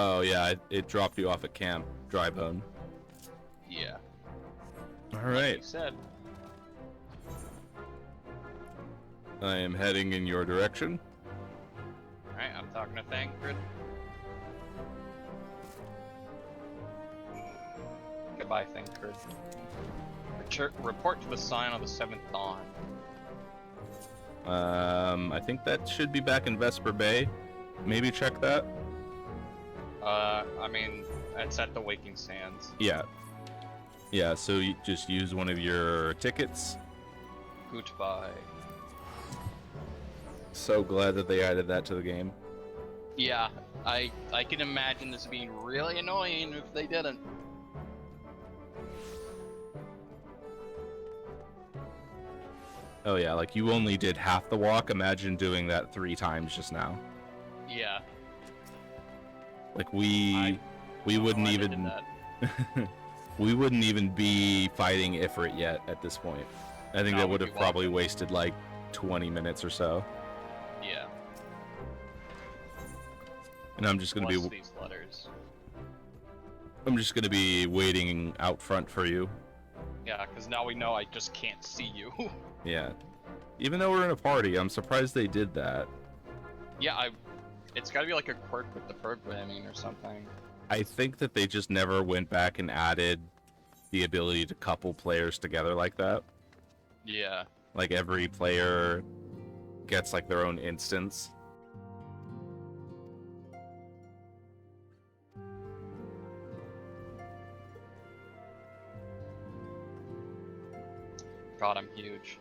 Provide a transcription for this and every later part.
Oh yeah, it dropped you off at camp, Dry Bone. Yeah. All Like right. you said. I am heading in your direction. Alright, I'm talking to Thancred. Goodbye, Thancred. Report to the sign of the 7th Dawn. I think that should be back in Vesper Bay. Maybe check that. I mean, it's at the Waking Sands. Yeah. Yeah, so you just use one of your tickets. Goodbye. So glad that they added that to the game. Yeah, I can imagine this being really annoying if they didn't. Oh yeah, like you only did half the walk. Imagine doing that 3 times just now. Yeah. Like we wouldn't even we wouldn't even be fighting Ifrit yet at this point. I think that would have probably wasted like 20 minutes or so. Yeah. And I'm just gonna be these letters. I'm just gonna be waiting out front for you. Yeah, because now we know I just can't see you. Yeah. Even though we're in a party, I'm surprised they did that. Yeah, it's gotta be like a quirk with the programming or something. I think that they just never went back and added the ability to couple players together like that. Yeah. Like every player gets like their own instance. God, I'm huge.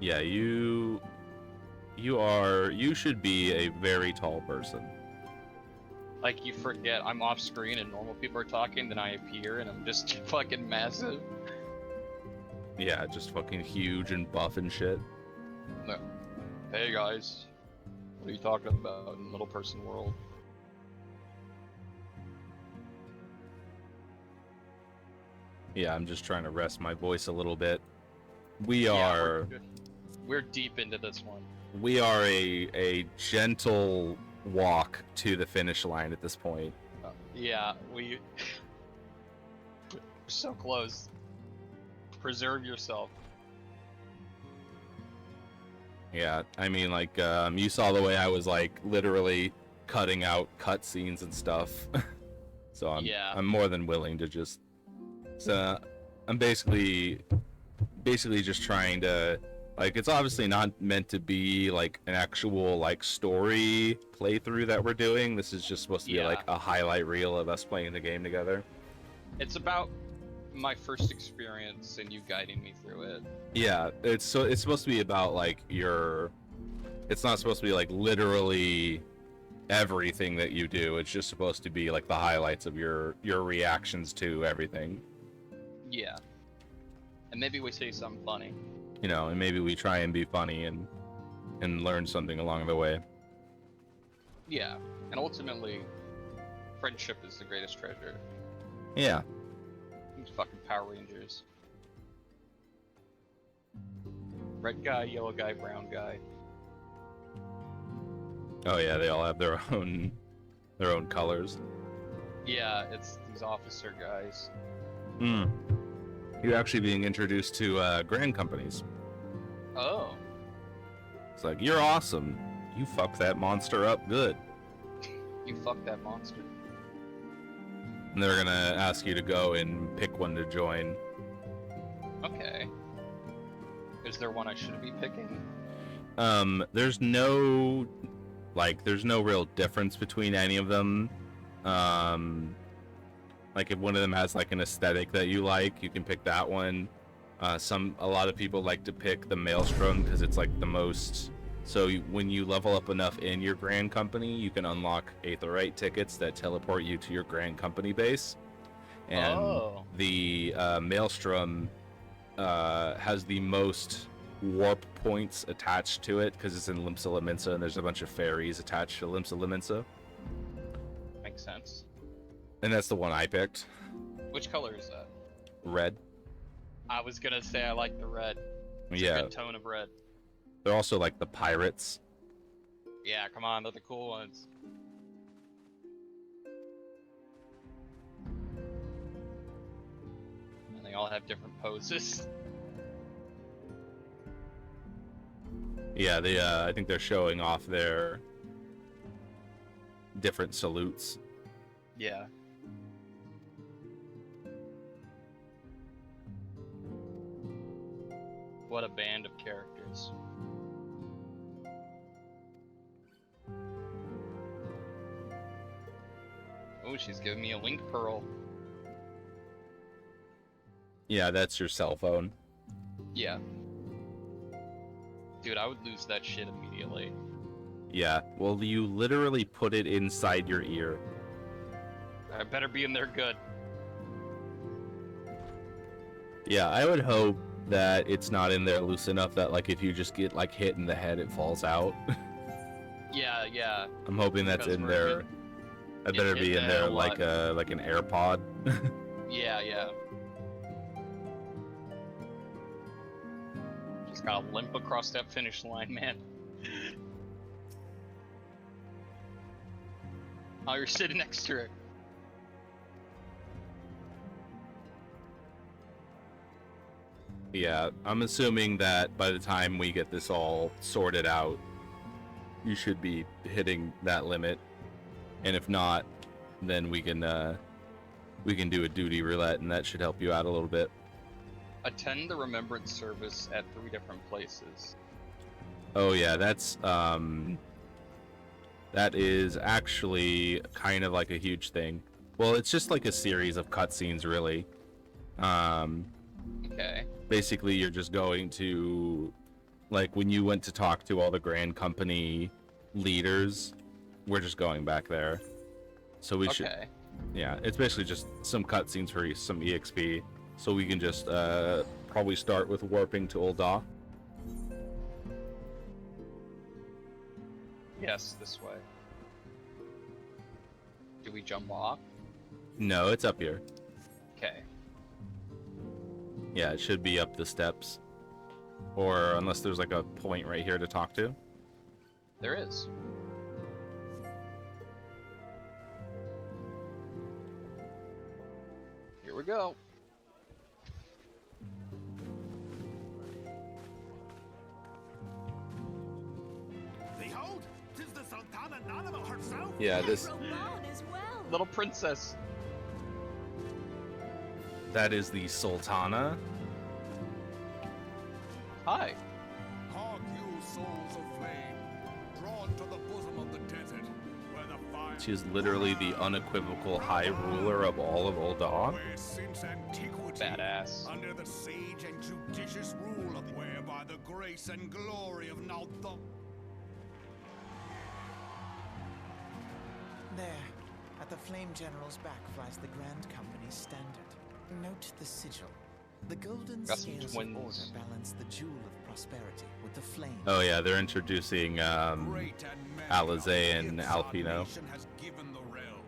Yeah, you should be a very tall person. Like, you forget I'm off screen and normal people are talking, then I appear and I'm just fucking massive. Yeah, just fucking huge and buff and shit. No. Hey guys, what are you talking about in little person world? Yeah, I'm just trying to rest my voice a little bit. We're deep into this one. We are a gentle walk to the finish line at this point. Yeah, we're so close. Preserve yourself. Yeah, I mean, like, you saw the way I was, like, literally cutting out cutscenes and stuff. So I'm more than willing to just... So, I'm basically just trying to... Like, it's obviously not meant to be, like, an actual, like, story playthrough that we're doing. This is just supposed to be, like, a highlight reel of us playing the game together. It's about my first experience and you guiding me through it. Yeah, it's supposed to be about, like, your... It's not supposed to be, like, literally everything that you do. It's just supposed to be, like, the highlights of your reactions to everything. Yeah. And maybe we say something funny. You know, and maybe we try and be funny and learn something along the way. Yeah, and ultimately, friendship is the greatest treasure. Yeah. These fucking Power Rangers. Red guy, yellow guy, brown guy. Oh yeah, they all have their own colors. Yeah, it's these officer guys. Hmm. You're actually being introduced to grand companies. Oh. It's like, you're awesome. You fucked that monster up good. You fucked that monster. And they're gonna ask you to go and pick one to join. Okay. Is there one I shouldn't be picking? There's no real difference between any of them. Like if one of them has like an aesthetic that you like, you can pick that one. A lot of people like to pick the Maelstrom because it's like the most. So when you level up enough in your Grand Company, you can unlock Aetheryte tickets that teleport you to your Grand Company base. And the Maelstrom has the most warp points attached to it because it's in Limsa Lominsa and there's a bunch of fairies attached to Limsa Lominsa. Makes sense. And that's the one I picked. Which color is that? Red. I was gonna say I like the red. It's a good tone of red. They're also like the pirates. Yeah, come on, they're the cool ones. they all have different poses. Yeah, they I think they're showing off their different salutes. Yeah. What a band of characters. Oh, she's giving me a link pearl. Yeah, that's your cell phone. Yeah. Dude, I would lose that shit immediately. Yeah, well, you literally put it inside your ear. I better be in there good. Yeah, I would hope that it's not in there loose enough that, like, if you just get, like, hit in the head, it falls out. Yeah, yeah. I'm hoping that's Because in we're there. That better hit be in the there head a like lot. an AirPod. Yeah, yeah. Just gotta limp across that finish line, man. Oh, you're sitting next to her. Yeah, I'm assuming that by the time we get this all sorted out, you should be hitting that limit. And if not, then we can do a duty roulette, and that should help you out a little bit. Attend the remembrance service at 3 different places. Oh yeah, that is actually kind of like a huge thing. Well, it's just like a series of cutscenes, really. Okay. Basically, you're just going to, like, when you went to talk to all the Grand Company leaders, we're just going back there. So we should, yeah, it's basically just some cutscenes for some EXP. So we can just probably start with warping to Ul'dah. Yes, this way. Do we jump off? No, it's up here. Okay. Yeah, it should be up the steps. Or unless there's like a point right here to talk to. There is. Here we go. Behold, 'tis the Sultana Nanama herself. Yeah, this as well. Little princess. that is the Sultana. Hi. Hark you, souls of flame, drawn to the bosom of the desert, where the fire. She is literally the unequivocal high ruler of all of Ul'dah. Where since antiquity, Badass. under the sage and judicious rule of whereby the grace and glory of Nautha. There, at the Flame General's back flies the Grand Company's standard. Note the sigil. The golden Got some scales of twins. order balance the jewel of prosperity with the flame. Oh yeah, they're introducing Great and many Alizé are the and gifts our Alpino. nation has given the realm.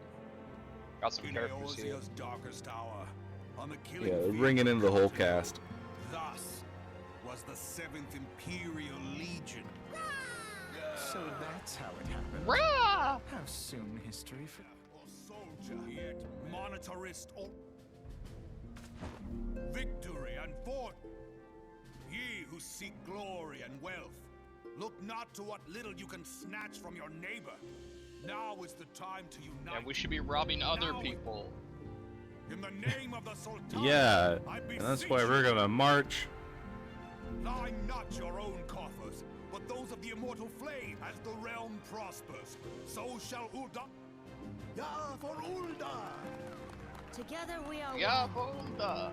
Got some In characters here. Eorzea's darkest hour, on the killing Yeah, they're field bringing of in the whole Kurtulon, cast. Thus was the 7th Imperial Legion. So that's how it happened. Rah! How soon history for... Or soldier, yet monetarist or victory and fort. Ye who seek glory and wealth, look not to what little you can snatch from your neighbor. Now is the time to unite. And we should be robbing other Now is- people. In the name of the Sultan. Yeah, I and that's beseech why we're you, gonna march. line not your own coffers, but those of the immortal flame. As the realm prospers, so shall Ul'dah. Ya for Ul'dah! Together we are Yeah, one. Bolda.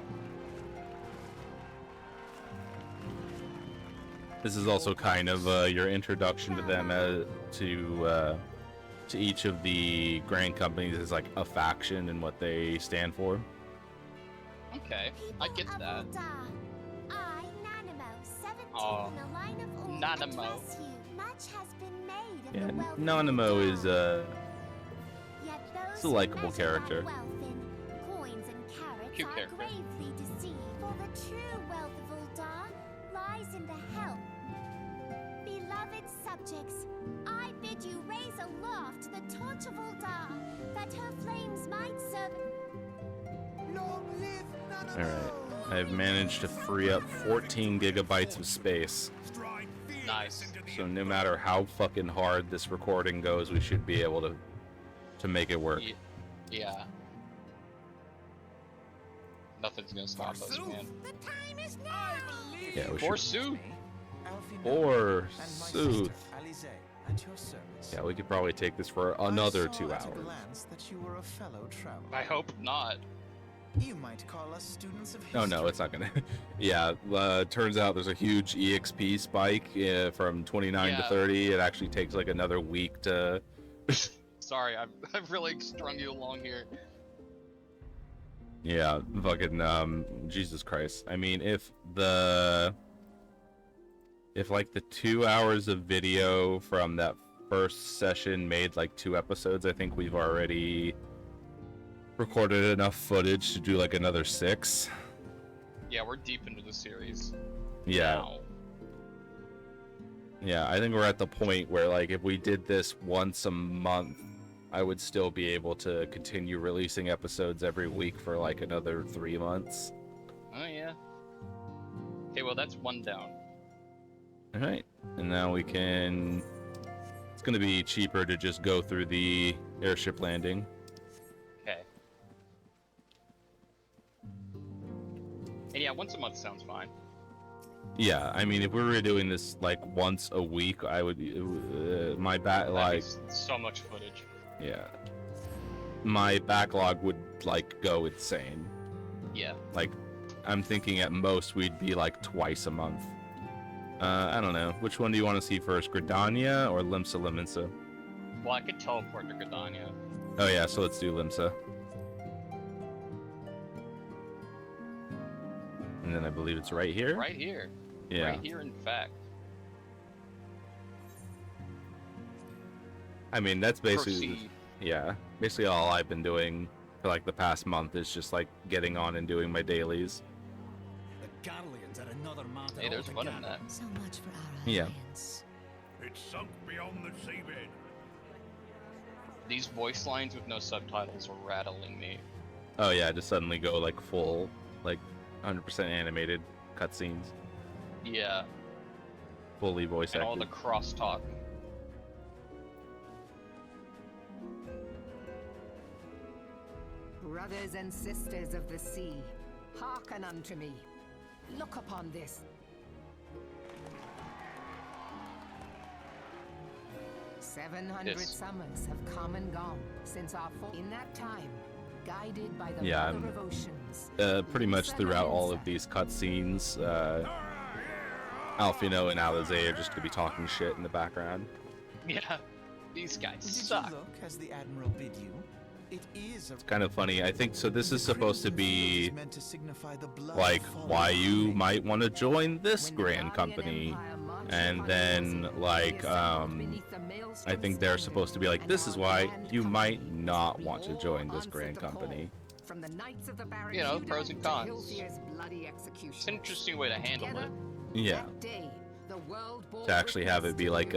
This is also kind of your introduction to them to each of the Grand Companies as like a faction and what they stand for. Okay, I get People that. of Ul'dah, I, Nanamo, 17 Aw, in the line of all, Nanamo. address you. Much has been made of Yeah, the wealth of Nanamo is Ul'dah. Yet those it's a who likable measure character. that wealth in coins and carats Cute are character. gravely deceived. For the true wealth of Ul'dah lies in the help. Beloved subjects, I bid you raise aloft the torch of Ul'dah, that her flames might serve. Long live Nanamo! All right. I've managed to free up 14 gigabytes of space. Stride fierce Nice. into the So no matter how fucking hard this recording goes, we should be able to make it work. Yeah. Nothing's gonna stop us, man. The time is now! Yeah, we should. Forsooth. Forsooth. Alize, at your service. Yeah, we could probably take this for another I saw 2 at a hours. glance that you were a fellow traveler. I hope not. You might call us students of No, history. no, it's not gonna. Yeah, turns out there's a huge EXP spike from 29 to Yeah. 30. It actually takes like another week to. Sorry, I've really strung you along here. Yeah, fucking Jesus Christ. I mean, if like the 2 hours of video from that first session made like 2 episodes, I think we've already recorded enough footage to do like another 6. Yeah, we're deep into the series. Yeah. Now. Yeah, I think we're at the point where like if we did this once a month, I would still be able to continue releasing episodes every week for like another 3 months. Oh yeah. Okay, well that's one down. All right, and now we can. It's gonna be cheaper to just go through the airship landing. Okay. And yeah, once a month sounds fine. Yeah, I mean, if we were doing this like once a week, I would. My back, like, That'd be so much footage. yeah, my backlog would like go insane. Yeah. Like, I'm thinking at most we'd be like twice a month. I don't know. Which one do you want to see first, Gridania or Limsa Liminsa? Well, I could teleport to Gridania. Oh yeah, so let's do Limsa. And then I believe it's right here. Right here. Yeah. Right here, in fact. I mean, that's basically. Proceed. Yeah, basically all I've been doing for like the past month is just like getting on and doing my dailies. The Garleans are another matter. Hey, there's fun in that. So much for our Yeah. alliance. It's sunk beyond the seabed. These voice lines with no subtitles are rattling me. Oh yeah, just suddenly go like full, like 100% animated cutscenes, Yeah. fully voice And all the acted. crosstalk. Brothers and sisters of the sea, hearken unto me. Look upon this. 700 Yes. summers have come and gone since our fall. In that time, guided by the Yeah, mother of oceans, Pretty much throughout all of these cutscenes, Alfino and Alizé are just gonna be talking shit in the background. Yeah. These guys Did suck. you look as the Admiral bid you? It is a Kind of funny. I think so. This is supposed to be meant to signify the blood like fallen why you flame. might want to join this when the grand Guardian company. Empire marched And upon then, Elsa, like, they assembled beneath the I maelstrom think they're standard, supposed to be like, and this is our why grand you might company, not we want to all join this answered grand the call. company. From the Knights of the Baron You know, Judah pros and to cons. Hilfir's bloody execution. It's an interesting way to handle Together, it. Yeah. that day, the world bore To actually have it witness be to like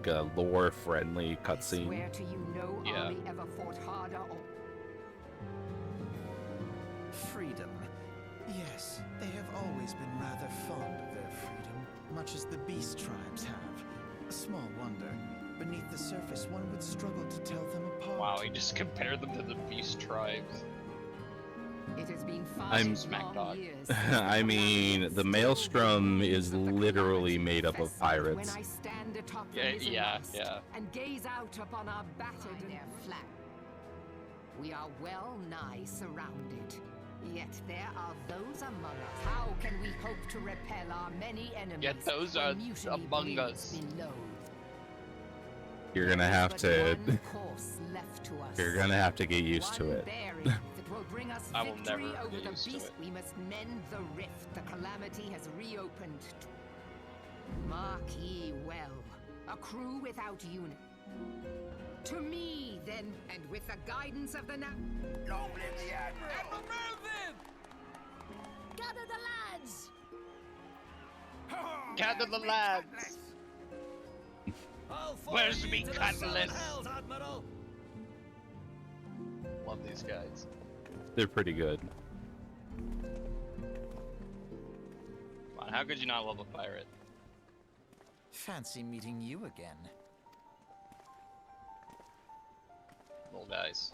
the a lore friendly I cutscene. swear to you, no Yeah. army ever fought harder or Freedom. Yes, they have always been rather fond of their freedom, much as the beast tribes have. Small wonder. Beneath the surface, one would struggle to tell them apart. Wow, he just compared them to the beast tribes. It has been I'm- Smack dog. years I mean, the Maelstrom is literally made up of pirates. When I stand atop the Yeah, mizzen yeah, mast yeah. and gaze out upon our battered and flat. We are well nigh surrounded. Yet there are those among us. How can we hope to repel our many enemies? Yet those when are mutiny among breeds us. below? You're gonna There is have but to. one course left to us. You're gonna have to get used to One it. bearing that will bring us I will victory never over get the used to beast. it. We must mend the rift. The calamity has reopened. Mark ye well, a crew without unit. To me, then, and with the guidance of the Long live the Admiral! Gather the lads! Gather the lads! Where's me cutlass? Love these guys. They're pretty good. on, how could you not love a pirate? Fancy meeting you again. Little guys.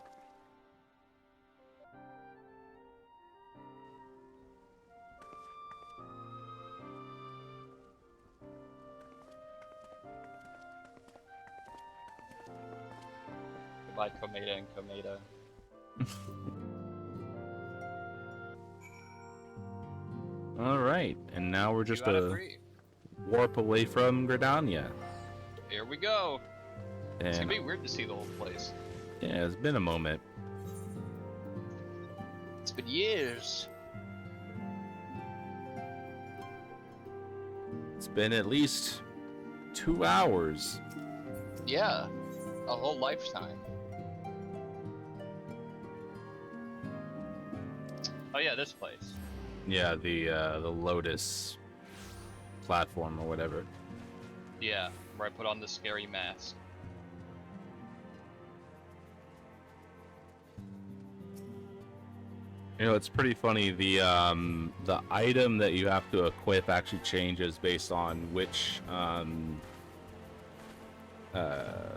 Goodbye, Komeda and Komeda. All right, and now we're just 2 out of a 3. warp away from Gridania. Here we go. It's And gonna be weird to see the whole place. yeah, it's been a moment. It's been years. It's been at least 2 hours. Yeah, a whole lifetime. Oh yeah, this place. Yeah, the Lotus platform or whatever. Yeah, where I put on the scary mask. You know, it's pretty funny. The item that you have to equip actually changes based on which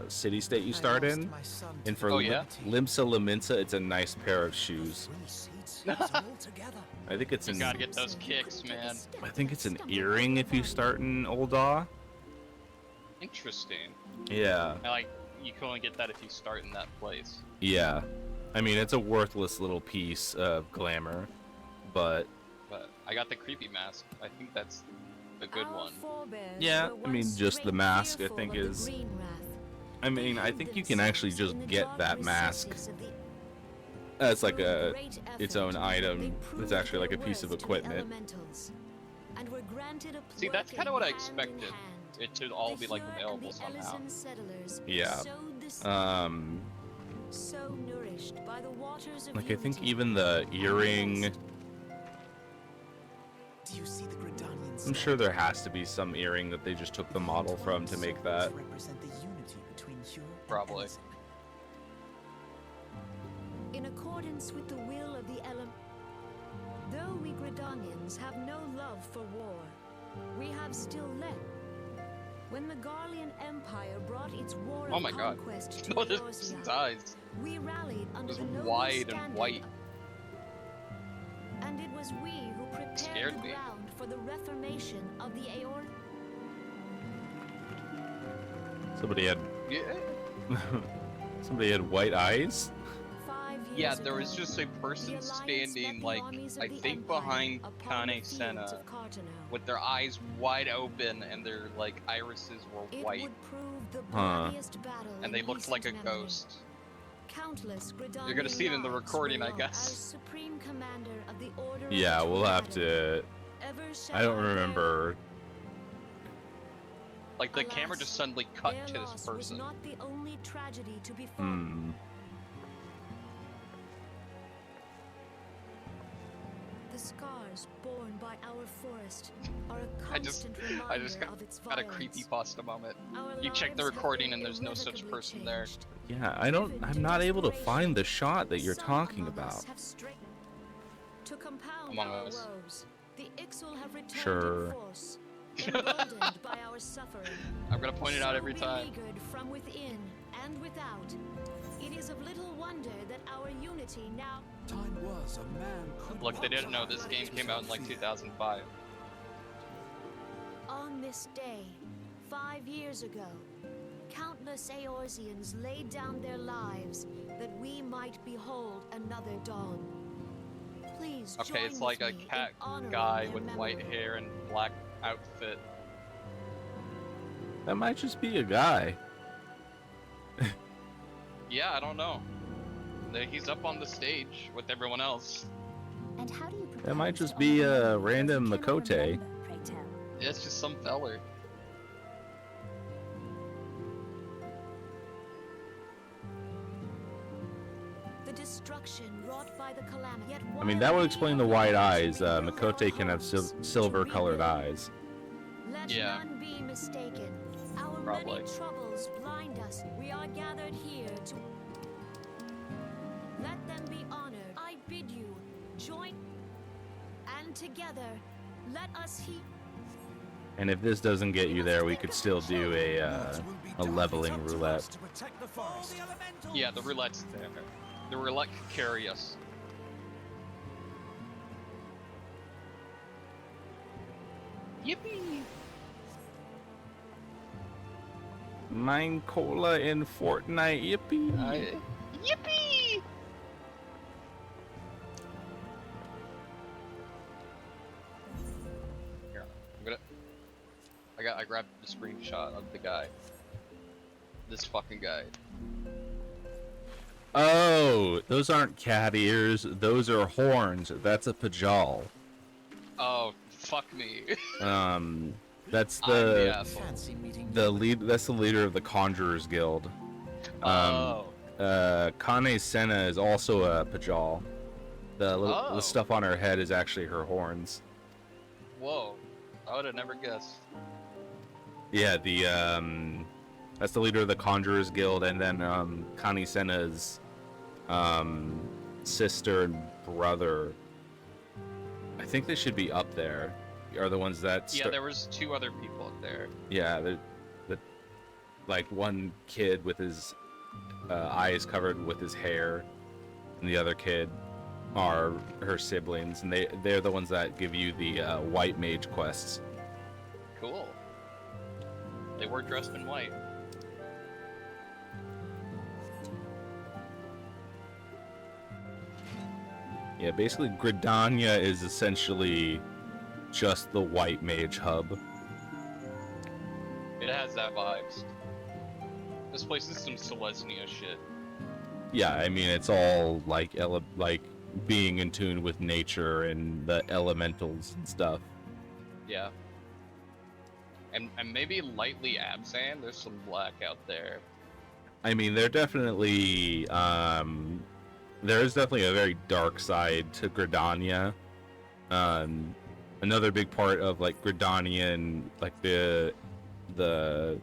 city state you start I lost in. my son And to for Oh, yeah? Limsa Laminsa, it's a nice pair of shoes. I think it's You an gotta get those kicks, man. I think it's an earring if you start in Ul'dah. Interesting. Yeah, I like, you can only get that if you start in that place. yeah. I mean, it's a worthless little piece of glamour, but But I got the creepy mask. I think that's a good one. yeah, I mean, just the mask I think is. I mean, I think you can actually just get that mask as like its own item. It's actually like a piece of equipment. See, that's kind of what I expected. It should all be like available somehow. Yeah. So nourished by the waters of Like I think unity. even the earring. Do you see the Gridanian I'm sure there has to be some earring that they just took the model from to make that. represent the unity between Hur and Probably. Ellison. In accordance with the will of the element. Though we Gridanians have no love for war, we have still left. When the Garlean Empire brought its war Oh of my god. conquest to Notice Eorzea, its eyes. we rallied under It the was noble wide and standard white. And it was we who prepared Scared the me. ground for the reformation of the Aeon. Somebody had Yeah. somebody had white eyes. 5 years Yeah, there was ago, just a the person Alliance standing, met the like, armies of I the think Empire behind upon the Kane fields Senna, of Carteneau. with their eyes wide open and their, like, irises were It white. would prove the Huh. bloodiest battle And they in looked like a recent memory. ghost. Countless Gridanian You're gonna see it in the lives recording, were I lost guess. as supreme commander of the Order of Yeah, the we'll have Tornado. to. Ever shall I don't bear remember. Like, the camera Alas, just suddenly cut their to this loss was person. not the only tragedy to befall. Hmm. The scars borne by our forest are a I just constant reminder got, of its got a violence. creepypasta moment. Our You check the lives have recording been and there's no such irrevocably person there. changed. Yeah, I'm not able to find the shot that you're Some talking among us about. have strayed. To compound Among our us. woes, the Ixal have returned Sure. in force, emboldened by our suffering. I'm gonna point it out So every time. beleaguered from within and without, it is of little wonder that our unity now. Time was a man could Look, they didn't know walk this on game came out in like fear. 2005. On this day, 5 years ago, countless Eorzeans laid down their lives that we might behold another dawn. Please Okay, join it's like a with me in cat honoring guy their with white memory. hair and black outfit. That might just be a guy. Yeah, I don't know. He's up on the stage with everyone else. And how do you That might propose just to be honor a those who random cannot Makote. remember, pray tell? It's just some feller. The destruction wrought by the calamity. Yet I mean, while that would we explain the are white to eyes. rebuild our Makote can have homes, to silver-colored rebuild. eyes. Let Yeah. none be mistaken. Our Probably. many troubles blind us. We are gathered here to let them be honored. I bid you join, and together let us heed. And if this doesn't get you there, we could still do a leveling roulette. Yeah, the roulette's there. The roulette could carry us. Yippee! Mine cola in Fortnite, yippee! Yippee! Here, I grabbed the screenshot of the guy. This fucking guy. Oh, those aren't cat ears. Those are horns. That's a pajal. Oh, fuck me. That's I'm the asshole. Fancy meeting the you. lead. That's the leader of the Conjurers Guild. Oh. Kane Senna is also a pajal. The stuff on her head is actually her horns. Whoa. I would have never guessed. Yeah, that's the leader of the Conjurers Guild, and then Kane Senna's sister and brother. I think they should be up there. Are the ones that? Yeah, there was 2 other people up there. Yeah, like one kid with his eyes covered with his hair, and the other kid are her siblings, and they're the ones that give you the white mage quests. Cool. They were dressed in white. Yeah, basically Gridania is essentially just the white mage hub. It has that vibes. This place is some Selesnya shit. Yeah, I mean it's all like being in tune with nature and the elementals and stuff. Yeah. And maybe lightly absent. There's some black out there. I mean, there is definitely a very dark side to Gridania. Another big part of like Gridanian, like the I'm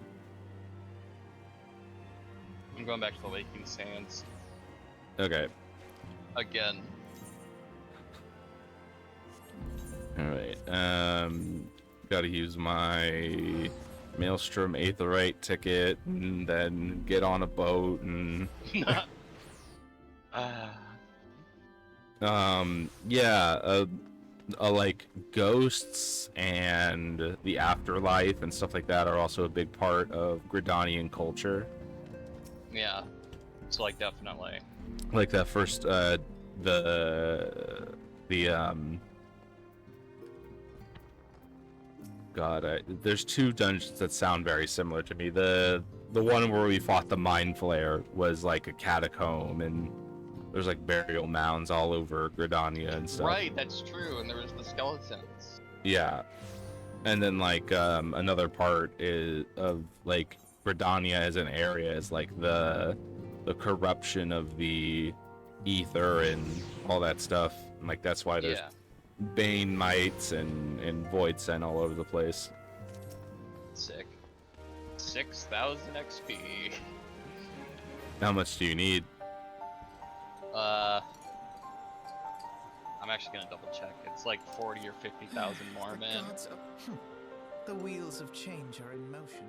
going back to the Laking Sands okay. again. All right. Gotta use my Maelstrom Aetherite ticket and then get on a boat and yeah, like ghosts and the afterlife and stuff like that are also a big part of Gridanian culture. Yeah. So like definitely. Like that first there's 2 dungeons that sound very similar to me. The one where we fought the Mind Flayer was like a catacomb, and there's like burial mounds all over Gridania and stuff. Right, that's true. And there was the skeletons. Yeah, and then like another part is of like Gridania as an area is like the corruption of the ether and all that stuff. And, like that's why there's Bane mites and Void Sen all over the place. Sick. 6,000 XP. How much do you need? I'm actually gonna double check. It's like 40 or 50,000 more, man. The wheels of change are in motion.